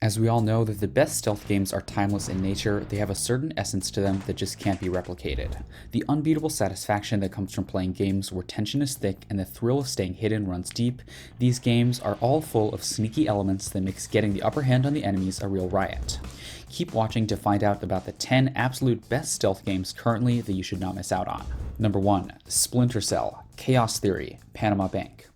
As we all know that the best stealth games are timeless in nature, they have a certain essence to them that just can't be replicated. The unbeatable satisfaction that comes from playing games where tension is thick and the thrill of staying hidden runs deep, these games are all full of sneaky elements that makes getting the upper hand on the enemies a real riot. Keep watching to find out about the 10 absolute best stealth games currently that you should not miss out on. Number 1. Splinter Cell, Chaos Theory, Panama Bank.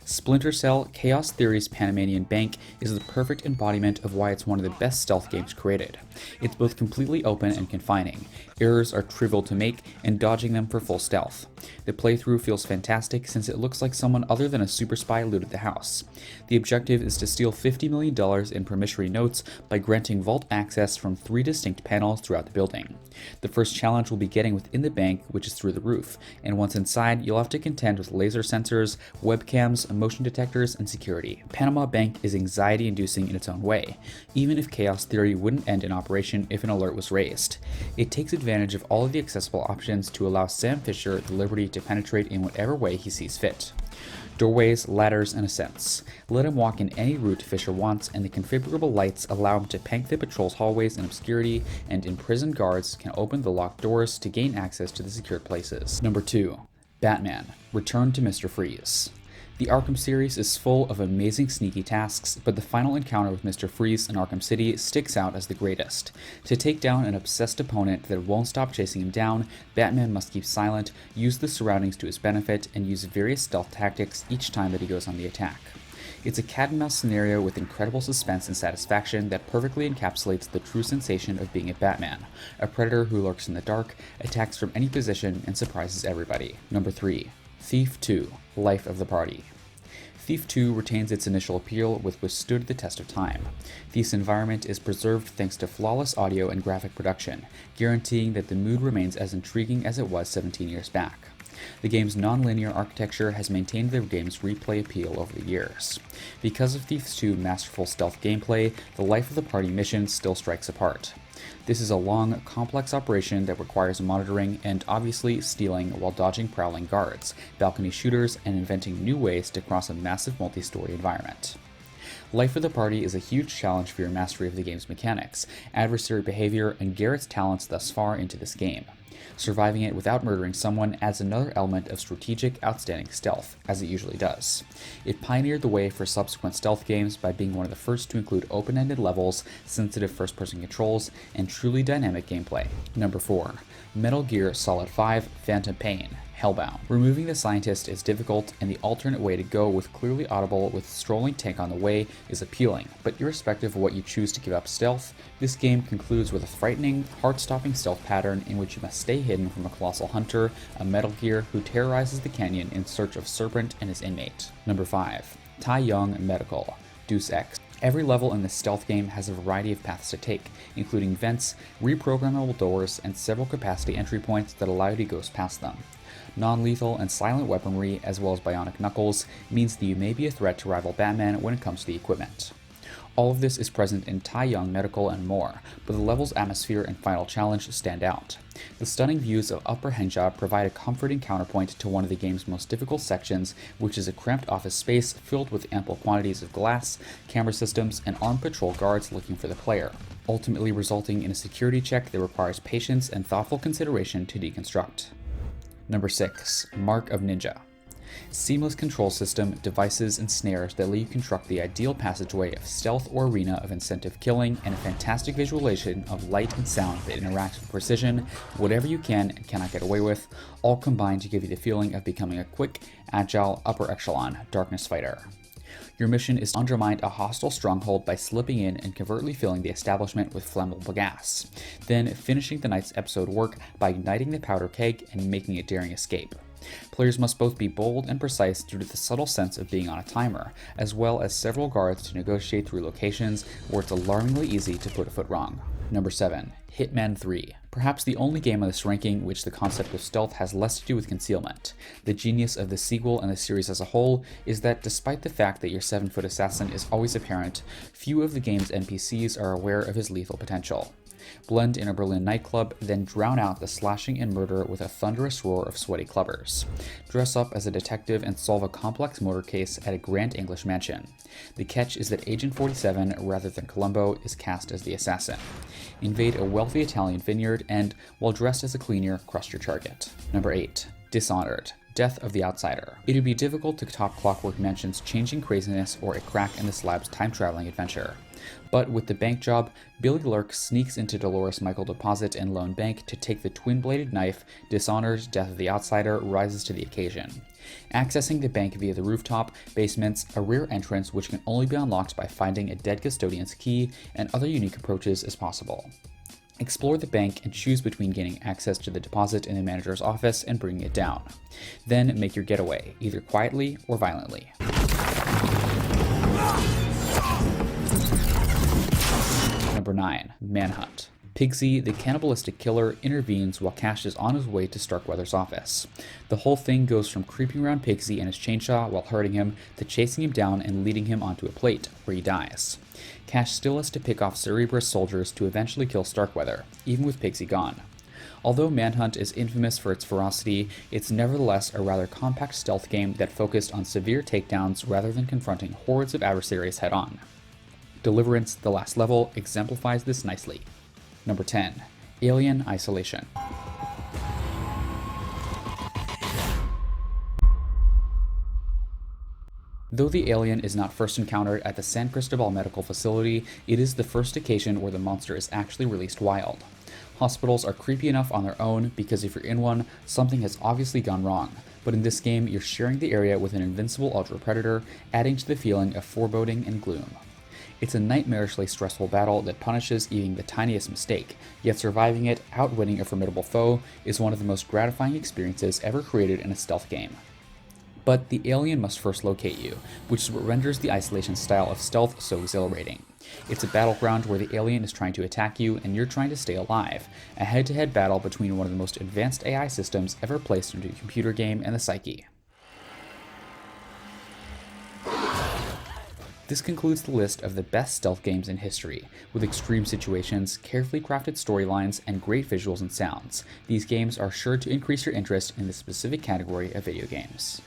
Splinter Cell, Chaos Theory's Panamanian Bank is the perfect embodiment of why it's one of the best stealth games created. It's both completely open and confining. Errors are trivial to make, and dodging them for full stealth. The playthrough feels fantastic since it looks like someone other than a super spy looted the house. The objective is to steal $50 million in promissory notes by granting vault access from 3 distinct panels throughout the building. The first challenge will be getting within the bank, which is through the roof, and once inside, you'll have to contend with laser sensors, webcams, motion detectors, and security. Panama Bank is anxiety-inducing in its own way, even if Chaos Theory wouldn't end in operation if an alert was raised. It takes advantage of all of the accessible options to allow Sam Fisher the liberty to penetrate in whatever way he sees fit. Doorways, ladders, and ascents. Let him walk in any route Fisher wants, and the configurable lights allow him to pank the patrol's hallways in obscurity, and imprisoned guards can open the locked doors to gain access to the secured places. Number 2. Batman, Return to Mr. Freeze. The Arkham series is full of amazing sneaky tasks, but the final encounter with Mr. Freeze in Arkham City sticks out as the greatest. To take down an obsessed opponent that won't stop chasing him down, Batman must keep silent, use the surroundings to his benefit, and use various stealth tactics each time that he goes on the attack. It's a cat-and-mouse scenario with incredible suspense and satisfaction that perfectly encapsulates the true sensation of being a Batman, a predator who lurks in the dark, attacks from any position, and surprises everybody. Number 3. Thief 2, Life of the Party. Thief 2 retains its initial appeal which withstood the test of time. Thief's environment is preserved thanks to flawless audio and graphic production, guaranteeing that the mood remains as intriguing as it was 17 years back. The game's non-linear architecture has maintained the game's replay appeal over the years. Because of Thief 2's masterful stealth gameplay, the Life of the Party mission still strikes apart. This is a long, complex operation that requires monitoring and obviously stealing while dodging prowling guards, balcony shooters, and inventing new ways to cross a massive multi-story environment. Life of the Party is a huge challenge for your mastery of the game's mechanics, adversary behavior, and Garrett's talents thus far into this game. Surviving it without murdering someone adds another element of strategic, outstanding stealth, as it usually does. It pioneered the way for subsequent stealth games by being one of the first to include open-ended levels, sensitive first-person controls, and truly dynamic gameplay. Number 4. Metal Gear Solid 5 Phantom Pain, Hellbound. Removing the scientist is difficult, and the alternate way to go with clearly audible with strolling tank on the way is appealing, but irrespective of what you choose to give up stealth, this game concludes with a frightening, heart-stopping stealth pattern in which you must stay hidden from a colossal hunter, a Metal Gear who terrorizes the canyon in search of Serpent and his inmate. Number 5. Tai Young Medical, Deus Ex. Every level in this stealth game has a variety of paths to take, including vents, reprogrammable doors, and several capacity entry points that allow you to go past them. Non-lethal and silent weaponry, as well as bionic knuckles, means that you may be a threat to rival Batman when it comes to the equipment. All of this is present in Tai Young Medical and more, but the level's atmosphere and final challenge stand out. The stunning views of Upper Henja provide a comforting counterpoint to one of the game's most difficult sections, which is a cramped office space filled with ample quantities of glass, camera systems, and armed patrol guards looking for the player, ultimately resulting in a security check that requires patience and thoughtful consideration to deconstruct. Number 6. Mark of Ninja. Seamless control system, devices, and snares that let you construct the ideal passageway of stealth or arena of incentive killing, and a fantastic visualization of light and sound that interacts with precision, whatever you can and cannot get away with, all combined to give you the feeling of becoming a quick, agile, upper echelon darkness fighter. Your mission is to undermine a hostile stronghold by slipping in and covertly filling the establishment with flammable gas, then finishing the night's episode work by igniting the powder keg and making a daring escape. Players must both be bold and precise due to the subtle sense of being on a timer, as well as several guards to negotiate through locations where it's alarmingly easy to put a foot wrong. Number 7. Hitman III. Perhaps the only game on this ranking which the concept of stealth has less to do with concealment. The genius of the sequel and the series as a whole is that despite the fact that your 7-foot assassin is always apparent, few of the game's NPCs are aware of his lethal potential. Blend in a Berlin nightclub, then drown out the slashing and murder with a thunderous roar of sweaty clubbers. Dress up as a detective and solve a complex murder case at a grand English mansion. The catch is that Agent 47, rather than Columbo, is cast as the assassin. Invade a wealthy Italian vineyard and, while dressed as a cleaner, crush your target. Number 8. Dishonored. Death of the Outsider. It would be difficult to top Clockwork Mansion's changing craziness or a crack in the slab's time-traveling adventure. But with the bank job, Billy Lurk sneaks into Dolores Michael Deposit and Lone Bank to take the twin-bladed knife. Dishonored, Death of the Outsider rises to the occasion. Accessing the bank via the rooftop, basements, a rear entrance which can only be unlocked by finding a dead custodian's key, and other unique approaches as possible. Explore the bank and choose between gaining access to the deposit in the manager's office and bringing it down. Then make your getaway, either quietly or violently. Number 9. Manhunt. Pigsy, the cannibalistic killer, intervenes while Cash is on his way to Starkweather's office. The whole thing goes from creeping around Pigsy and his chainsaw while hurting him to chasing him down and leading him onto a plate, where he dies. Cash still has to pick off Cerebrus soldiers to eventually kill Starkweather, even with Pigsy gone. Although Manhunt is infamous for its ferocity, it's nevertheless a rather compact stealth game that focused on severe takedowns rather than confronting hordes of adversaries head-on. Deliverance, the last level, exemplifies this nicely. Number 10. Alien Isolation. Though the alien is not first encountered at the San Cristobal Medical Facility, it is the first occasion where the monster is actually released wild. Hospitals are creepy enough on their own because if you're in one, something has obviously gone wrong, but in this game you're sharing the area with an invincible ultra predator, adding to the feeling of foreboding and gloom. It's a nightmarishly stressful battle that punishes even the tiniest mistake, yet surviving it, outwitting a formidable foe, is one of the most gratifying experiences ever created in a stealth game. But the alien must first locate you, which is what renders the isolation style of stealth so exhilarating. It's a battleground where the alien is trying to attack you and you're trying to stay alive, a head-to-head battle between one of the most advanced AI systems ever placed into a computer game and the psyche. This concludes the list of the best stealth games in history, with extreme situations, carefully crafted storylines, and great visuals and sounds. These games are sure to increase your interest in the specific category of video games.